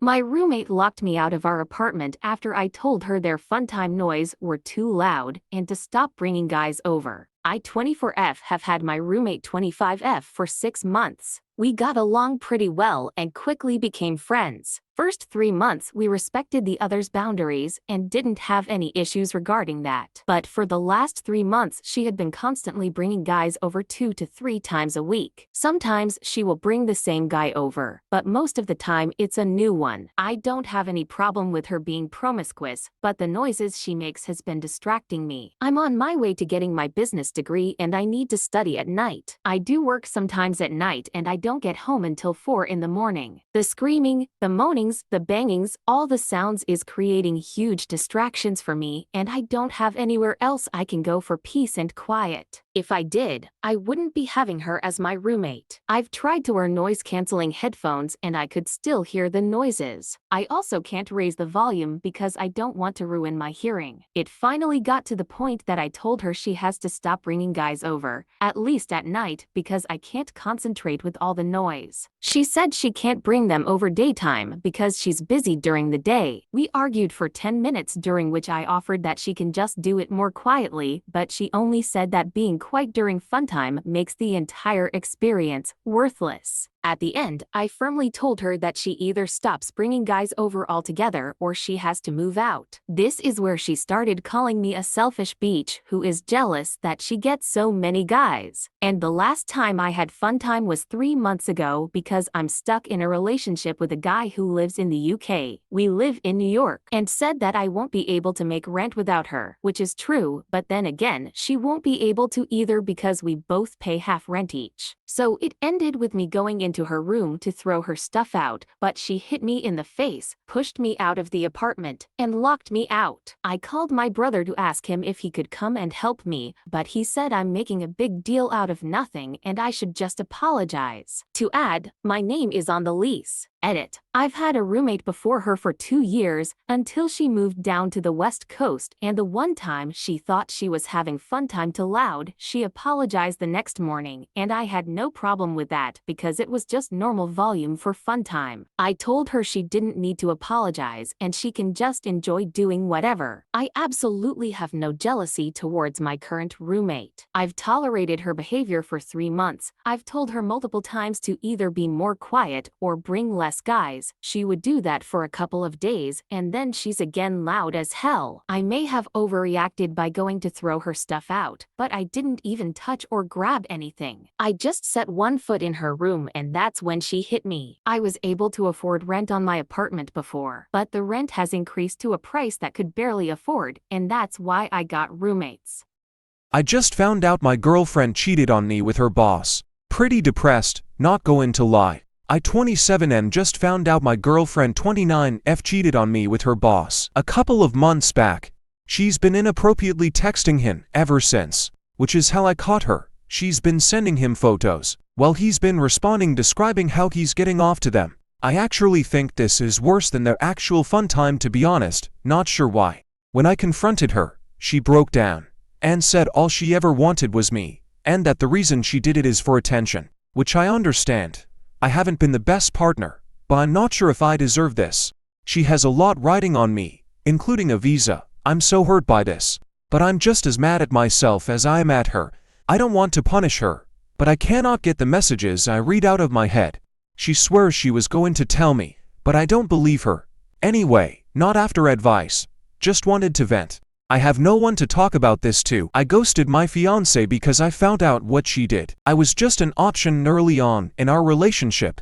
My roommate locked me out of our apartment after I told her their funtime noise were too loud and to stop bringing guys over. I 24F have had my roommate 25F for 6 months. We got along pretty well and quickly became friends. First 3 months we respected the other's boundaries and didn't have any issues regarding that. But for the last 3 months she had been constantly bringing guys over 2 to 3 times a week. Sometimes she will bring the same guy over, but most of the time it's a new one. I don't have any problem with her being promiscuous, but the noises she makes has been distracting me. I'm on my way to getting my business degree and I need to study at night. I do work sometimes at night and I don't get home until 4 in the morning. The screaming, the moanings, the bangings, all the sounds is creating huge distractions for me and I don't have anywhere else I can go for peace and quiet. If I did, I wouldn't be having her as my roommate. I've tried to wear noise-canceling headphones and I could still hear the noises. I also can't raise the volume because I don't want to ruin my hearing. It finally got to the point that I told her she has to stop bringing guys over, at least at night, because I can't concentrate with all the noise. She said she can't bring them over daytime because she's busy during the day. We argued for 10 minutes during which I offered that she can just do it more quietly, but she only said that being quiet during funtime makes the entire experience worthless. At the end, I firmly told her that she either stops bringing guys over altogether or she has to move out. This is where she started calling me a selfish bitch who is jealous that she gets so many guys. And the last time I had funtime was 3 months ago because I'm stuck in a relationship with a guy who lives in the UK. We live in New York, and said that I won't be able to make rent without her, which is true, but then again, she won't be able to either because we both pay half rent each. So it ended with me going into her room to throw her stuff out, but she hit me in the face, pushed me out of the apartment, and locked me out. I called my brother to ask him if he could come and help me, but he said I'm making a big deal out of nothing and I should just apologize. To add, my name is on the lease. Edit. I've had a roommate before her for 2 years, until she moved down to the West Coast, and the one time she thought she was having funtime too loud, she apologized the next morning, and I had no problem with that because it was just normal volume for funtime. I told her she didn't need to apologize and she can just enjoy doing whatever. I absolutely have no jealousy towards my current roommate. I've tolerated her behavior for 3 months. I've told her multiple times to either be more quiet or bring less guys. She would do that for a couple of days and then she's again loud as hell. I may have overreacted by going to throw her stuff out, but I didn't even touch or grab anything. I just set one foot in her room and that's when she hit me. I was able to afford rent on my apartment before, but the rent has increased to a price that could barely afford, and that's why I got roommates. I just found out my girlfriend cheated on me with her boss. Pretty depressed, not going to lie. I 27 just found out my girlfriend 29F cheated on me with her boss a couple of months back. She's been inappropriately texting him ever since, which is how I caught her. She's been sending him photos, while he's been responding describing how he's getting off to them. I actually think this is worse than their actual funtime, to be honest, not sure why. When I confronted her, she broke down and said all she ever wanted was me, and that the reason she did it is for attention, which I understand. I haven't been the best partner, but I'm not sure if I deserve this. She has a lot riding on me, including a visa. I'm so hurt by this, but I'm just as mad at myself as I am at her. I don't want to punish her, but I cannot get the messages I read out of my head. She swears she was going to tell me, but I don't believe her. Anyway, not after advice. Just wanted to vent. I have no one to talk about this to. I ghosted my fiancé because I found out what she did. I was just an option early on in our relationship.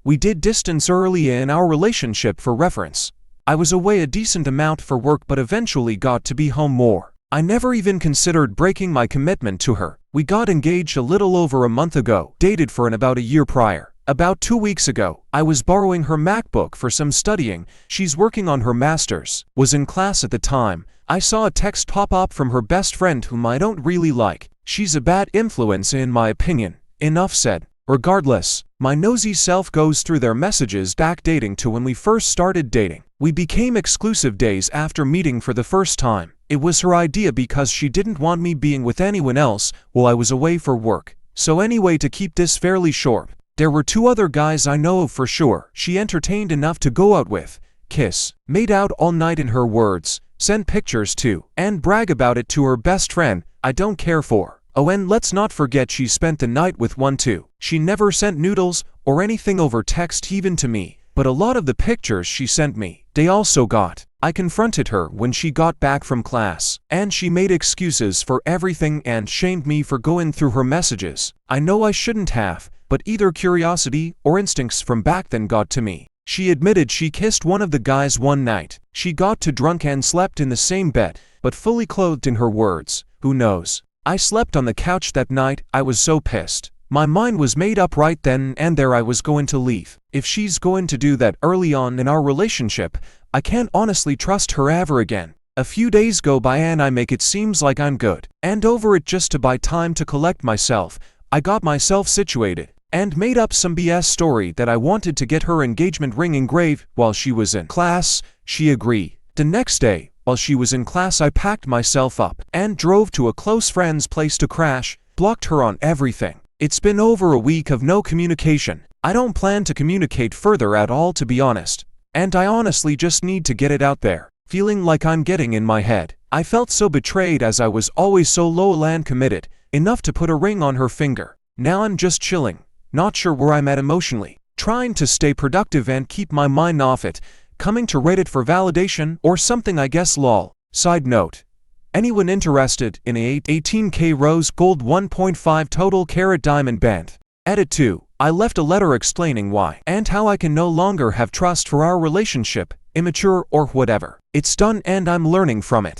We did distance early in our relationship for reference. I was away a decent amount for work but eventually got to be home more. I never even considered breaking my commitment to her. We got engaged a little over a month ago, dated for about a year prior. About 2 weeks ago, I was borrowing her MacBook for some studying. She's working on her master's, was in class at the time. I saw a text pop up from her best friend whom I don't really like. She's a bad influence in my opinion. Enough said. Regardless, my nosy self goes through their messages back dating to when we first started dating. We became exclusive days after meeting for the first time. It was her idea because she didn't want me being with anyone else while I was away for work. So anyway, to keep this fairly short, There were 2 other guys I know of for sure she entertained enough to go out with, kiss, made out all night in her words, send pictures to, and brag about it to her best friend I don't care for. Oh, and let's not forget she spent the night with one too. She never sent noodles or anything over text even to me, but a lot of the pictures she sent me, they also got. I confronted her when she got back from class, and she made excuses for everything and shamed me for going through her messages. I know I shouldn't have, but either curiosity or instincts from back then got to me. She admitted she kissed one of the guys one night. She got too drunk and slept in the same bed, but fully clothed in her words. Who knows? I slept on the couch that night. I was so pissed. My mind was made up right then and there I was going to leave. If she's going to do that early on in our relationship, I can't honestly trust her ever again. A few days go by and I make it seems like I'm good and over it just to buy time to collect myself. I got myself situated and made up some BS story that I wanted to get her engagement ring engraved while she was in class. She agreed. The next day, while she was in class, I packed myself up and drove to a close friend's place to crash, blocked her on everything. It's been over a week of no communication. I don't plan to communicate further at all, to be honest. And I honestly just need to get it out there. Feeling like I'm getting in my head. I felt so betrayed as I was always so loyal and committed, enough to put a ring on her finger. Now I'm just chilling, not sure where I'm at emotionally, trying to stay productive and keep my mind off it, coming to Reddit for validation or something, I guess. Lol. Side note. Anyone interested in a 18K rose gold 1.5 total carat diamond band? Edit 2. I left a letter explaining why and how I can no longer have trust for our relationship, immature or whatever. It's done and I'm learning from it.